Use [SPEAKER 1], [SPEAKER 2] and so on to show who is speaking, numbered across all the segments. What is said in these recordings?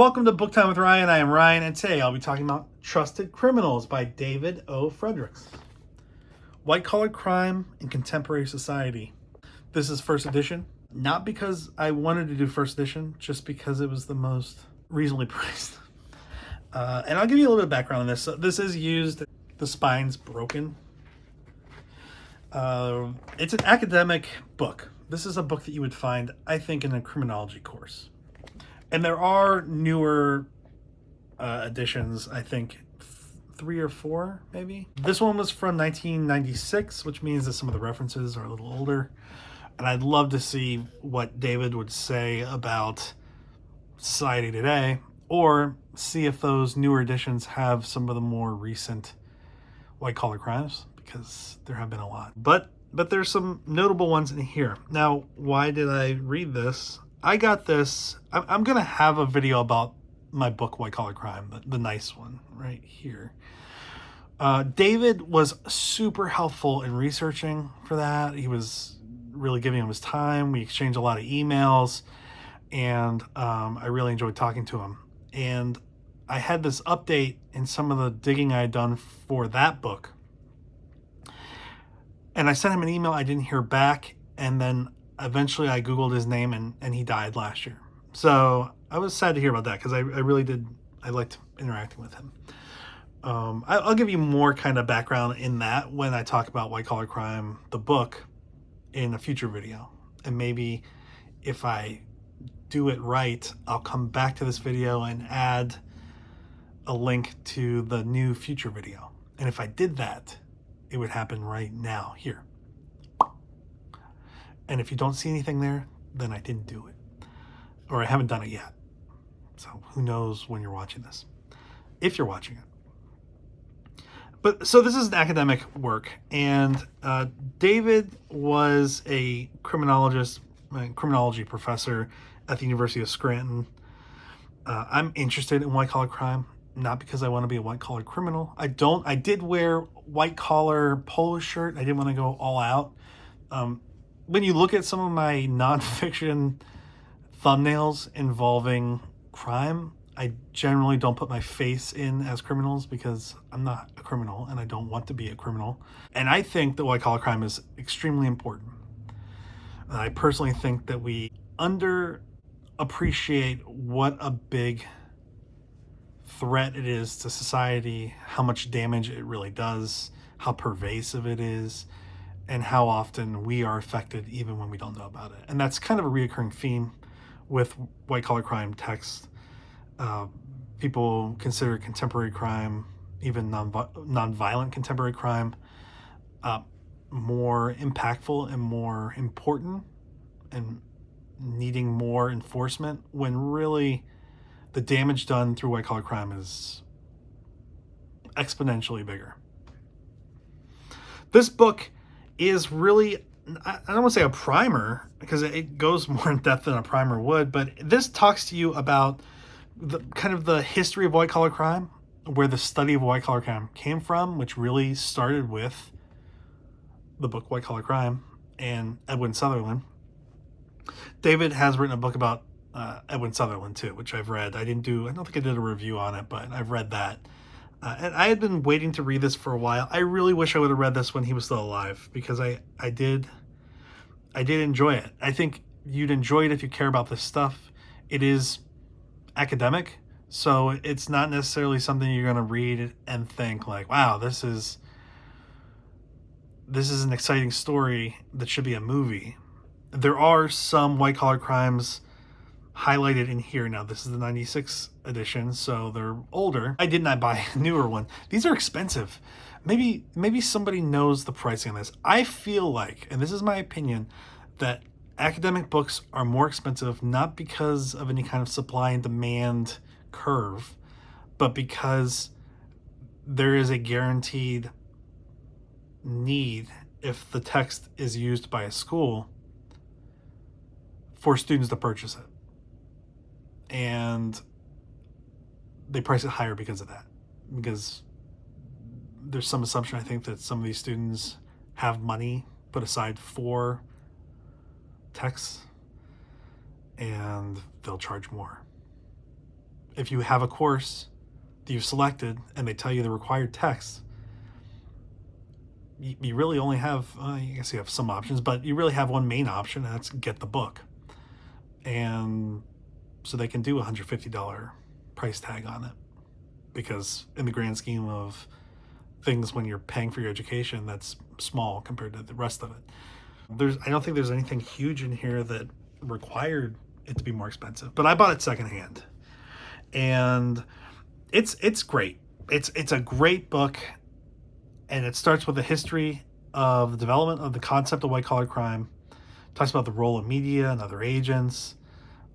[SPEAKER 1] Welcome to Book Time with Ryan. I am Ryan, and today I'll be talking about Trusted Criminals by David Friedrichs. White Collar Crime in Contemporary Society. This is first edition, not because I wanted to do first edition, just because it was the most reasonably priced. And I'll give you a little bit of background on this. So this is used, the spine's broken. It's an academic book. This is a book that you would find, I think, in a criminology course. And there are newer editions, I think 3 or 4 maybe. This one was from 1996, which means that some of the references are a little older. And I'd love to see what David would say about society today, or see if those newer editions have some of the more recent white collar crimes, because there have been a lot. But there's some notable ones in here. Now, why did I read this? I got this. I'm going to have a video about my book, White Collar Crime, the nice one right here. David was super helpful in researching for that. He was really giving him his time. We exchanged a lot of emails, and I really enjoyed talking to him. And I had this update in some of the digging I had done for that book. And I sent him an email. I didn't hear back. And then eventually I Googled his name, and he died last year. So I was sad to hear about that, because I really did. I liked interacting with him. I'll give you more kind of background in that when I talk about White Collar Crime, the book, in a future video. And maybe if I do it right, I'll come back to this video and add a link to the new future video. And if I did that, it would happen right now here. And if you don't see anything there, then I didn't do it, or I haven't done it yet. So who knows when you're watching this, if you're watching it. But so this is an academic work, and David was a criminology professor at the University of Scranton. I'm interested in white collar crime, not because I want to be a white collar criminal. I did wear white collar polo shirt. I didn't want to go all out. When you look at some of my nonfiction thumbnails involving crime, I generally don't put my face in as criminals, because I'm not a criminal and I don't want to be a criminal. And I think that white collar crime is extremely important. I personally think that we underappreciate what a big threat it is to society, how much damage it really does, how pervasive it is, and how often we are affected even when we don't know about it. And that's kind of a reoccurring theme with white collar crime texts. People consider contemporary crime, even non-violent contemporary crime, more impactful and more important and needing more enforcement, when really the damage done through white collar crime is exponentially bigger. This book is really, I don't want to say a primer, because it goes more in depth than a primer would, but this talks to you about the kind of the history of white collar crime, where the study of white collar crime came from, which really started with the book White Collar Crime and Edwin Sutherland. David has written a book about Edwin Sutherland too, which I've read. I don't think I did a review on it, but I've read that. And I had been waiting to read this for a while. I really wish I would have read this when he was still alive, because I did enjoy it. I think you'd enjoy it if you care about this stuff. It is academic, so it's not necessarily something you're going to read and think like, wow, this is an exciting story that should be a movie. There are some white collar crimes highlighted in here. Now, this is the 96 edition, so they're older. I did not buy a newer one. These are expensive. Maybe somebody knows the pricing on this. I feel like, and this is my opinion, that academic books are more expensive, not because of any kind of supply and demand curve, but because there is a guaranteed need, if the text is used by a school, for students to purchase it. And they price it higher because of that, because there's some assumption, I think, that some of these students have money put aside for texts, and they'll charge more. If you have a course that you've selected and they tell you the required text, you really only have, I guess you have some options, but you really have one main option, and that's get the book. And so they can do a $150 price tag on it, because in the grand scheme of things, when you're paying for your education, that's small compared to the rest of it. I don't think there's anything huge in here that required it to be more expensive, but I bought it secondhand, and it's great. It's a great book, and it starts with a history of the development of the concept of white collar crime. It talks about the role of media and other agents,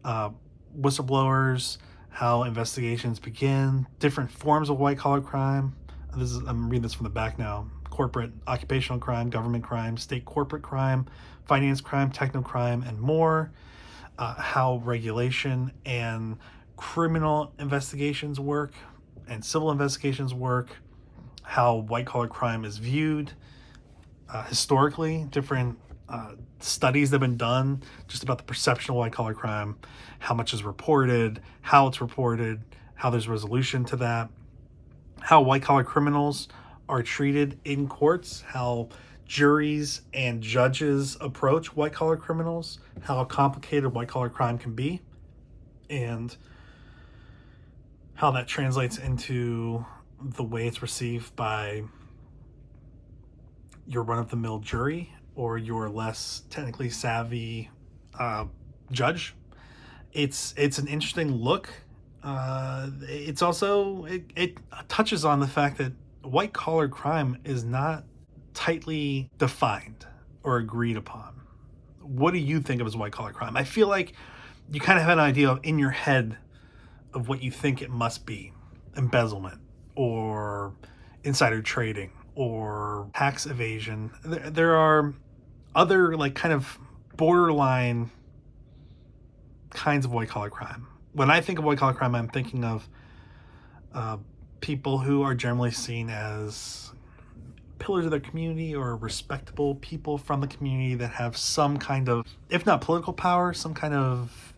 [SPEAKER 1] whistleblowers, how investigations begin, different forms of white collar crime. I'm reading this from the back now: corporate occupational crime, government crime, state corporate crime, finance crime, techno crime, and more. How regulation and criminal investigations work and civil investigations work, how white collar crime is viewed historically, different studies that have been done just about the perception of white collar crime, how much is reported, how it's reported, how there's resolution to that, how white collar criminals are treated in courts, how juries and judges approach white collar criminals, how complicated white collar crime can be, and how that translates into the way it's received by your run-of-the-mill jury or your less technically savvy judge. It's an interesting look. It's also, it touches on the fact that white collar crime is not tightly defined or agreed upon. What do you think of as white collar crime? I feel like you kind of have an idea of, in your head, of what you think it must be: embezzlement or insider trading or tax evasion. There are other, like, kind of borderline kinds of white collar crime. When I think of white collar crime, I'm thinking of people who are generally seen as pillars of their community or respectable people from the community that have some kind of, if not political power, some kind of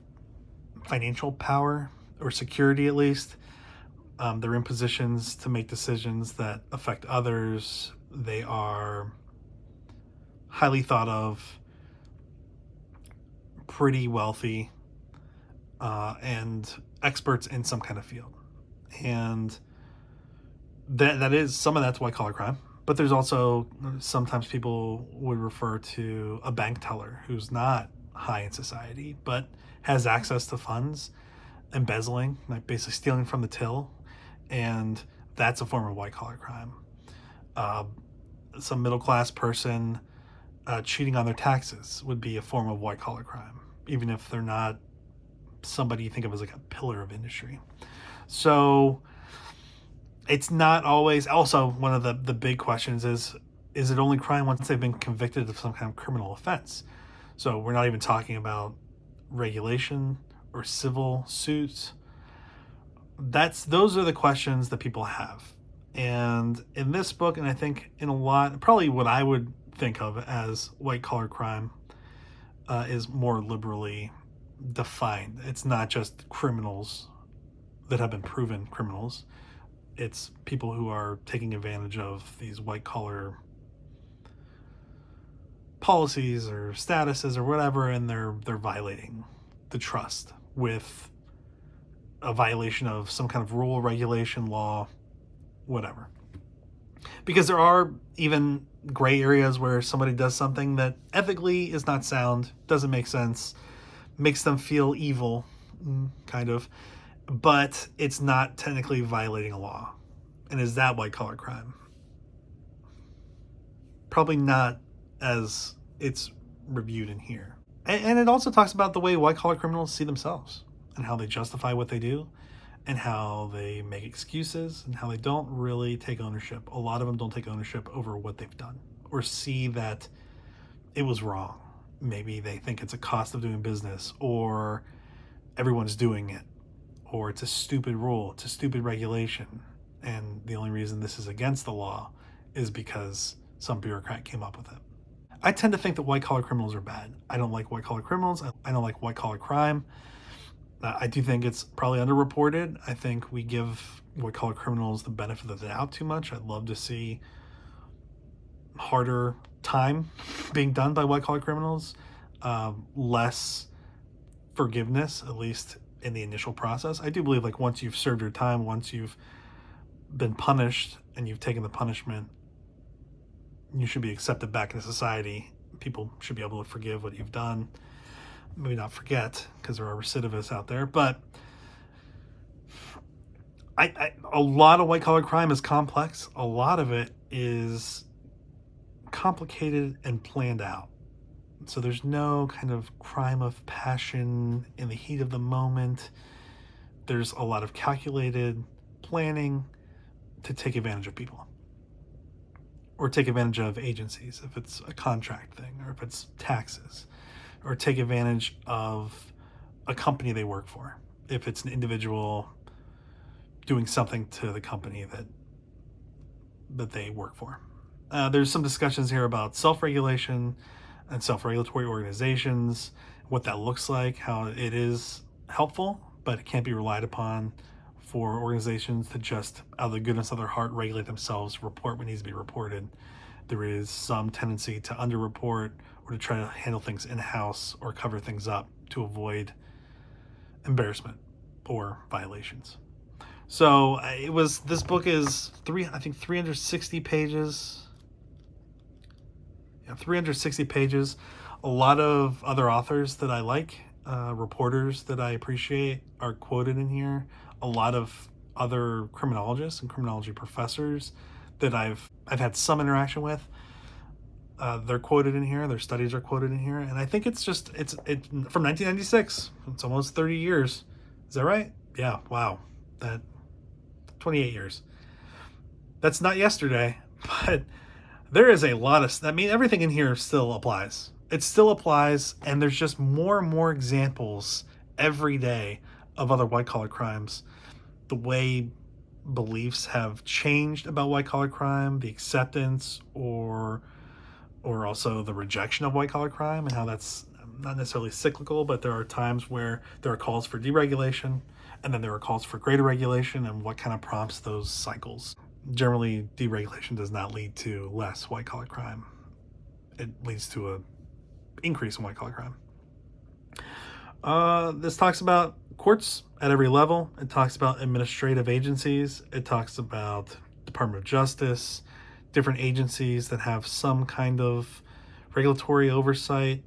[SPEAKER 1] financial power or security at least. They're in positions to make decisions that affect others. They are highly thought of, pretty wealthy, and experts in some kind of field. And that is, some of that's white collar crime. But there's also, sometimes people would refer to a bank teller who's not high in society but has access to funds, embezzling, like basically stealing from the till, and that's a form of white collar crime. Some middle class person cheating on their taxes would be a form of white collar crime, even if they're not somebody you think of as like a pillar of industry. So it's not always. Also, one of the big questions is it only crime once they've been convicted of some kind of criminal offense? So we're not even talking about regulation or civil suits. Those are the questions that people have. And in this book, and I think in a lot, probably what I would think of as white collar crime is more liberally defined. It's not just criminals that have been proven criminals. It's people who are taking advantage of these white collar policies or statuses or whatever, and they're violating the trust with a violation of some kind of rule, regulation, law, whatever. Because there are even gray areas where somebody does something that ethically is not sound, doesn't make sense, makes them feel evil, kind of, but it's not technically violating a law. And is that white collar crime? Probably not as it's reviewed in here. And it also talks about the way white collar criminals see themselves and how they justify what they do and how they make excuses and how they don't really take ownership. A lot of them don't take ownership over what they've done or see that it was wrong. Maybe they think it's a cost of doing business, or everyone's doing it, or it's a stupid rule, it's a stupid regulation, and the only reason this is against the law is because some bureaucrat came up with it. I tend to think that white collar criminals are bad. I don't like white collar criminals. I don't like white collar crime. I do think it's probably underreported. I think we give white-collar criminals the benefit of the doubt too much. I'd love to see harder time being done by white-collar criminals, less forgiveness, at least in the initial process. I do believe, like, once you've served your time, once you've been punished and you've taken the punishment, you should be accepted back into society. People should be able to forgive what you've done. Maybe not forget, because there are recidivists out there, but a lot of white-collar crime is complex. A lot of it is complicated and planned out. So there's no kind of crime of passion in the heat of the moment. There's a lot of calculated planning to take advantage of people, or take advantage of agencies if it's a contract thing, or if it's taxes, or take advantage of a company they work for if it's an individual doing something to the company that they work for. There's some discussions here about self-regulation and self-regulatory organizations, what that looks like, how it is helpful, but it can't be relied upon for organizations to just, out of the goodness of their heart, regulate themselves, report what needs to be reported. There is some tendency to underreport or to try to handle things in-house or cover things up to avoid embarrassment or violations. So this book is 360 pages. Yeah, 360 pages. A lot of other authors that I like, reporters that I appreciate are quoted in here. A lot of other criminologists and criminology professors that I've had some interaction with, they're quoted in here. Their studies are quoted in here, and I think it's from 1996. It's almost 30 years. Is that right? Yeah. Wow. That 28 years. That's not yesterday, but there is a lot of. I mean, everything in here still applies. It still applies, and there's just more and more examples every day of other white-collar crimes. The way beliefs have changed about white-collar crime, the acceptance or also the rejection of white-collar crime, and how that's not necessarily cyclical, but there are times where there are calls for deregulation, and then there are calls for greater regulation, and what kind of prompts those cycles. Generally, deregulation does not lead to less white-collar crime. It leads to an increase in white-collar crime. This talks about courts at every level. It talks about administrative agencies. It talks about Department of Justice, different agencies that have some kind of regulatory oversight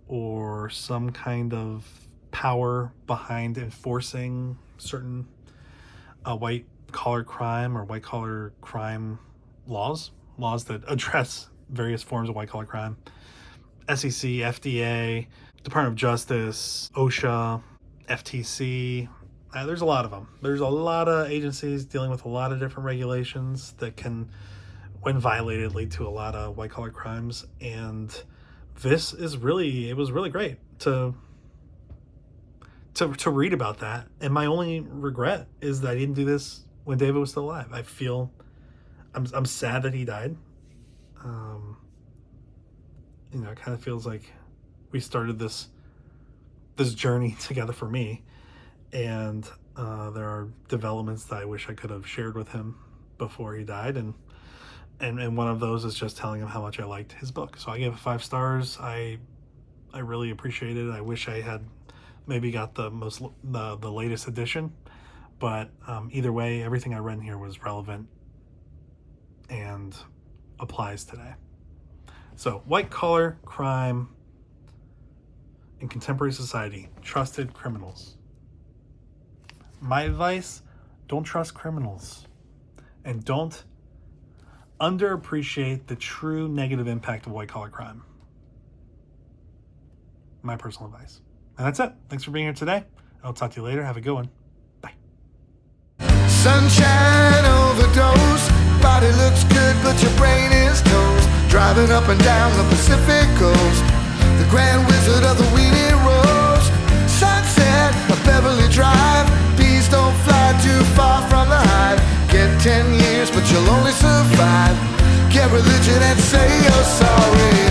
[SPEAKER 1] or some kind of power behind enforcing certain white-collar crime or white-collar crime laws that address various forms of white-collar crime. SEC, FDA, Department of Justice, OSHA, FTC. There's a lot of them. There's a lot of agencies dealing with a lot of different regulations that can, when violated, lead to a lot of white-collar crimes. And it was really great to read about that. And my only regret is that I didn't do this when David was still alive. I feel I'm sad that he died. It kind of feels like we started this journey together for me, and there are developments that I wish I could have shared with him before he died, and one of those is just telling him how much I liked his book. So I gave it 5 stars. I really appreciate it. I wish I had maybe got the latest edition, but either way, everything I read in here was relevant and applies today. So, white-collar crime in contemporary society, trusted criminals. My advice, don't trust criminals, and don't underappreciate the true negative impact of white-collar crime. My personal advice. And that's it. Thanks for being here today. I'll talk to you later. Have a good one. Bye.
[SPEAKER 2] Sunshine overdose. Body looks good, but your brain is toast. Driving up and down the Pacific coast, the grand wizard of the Wheelie Rose. Sunset of Beverly Drive. Bees don't fly too far from the hive. Get 10 years, but you'll only survive. Get religion and say you're sorry.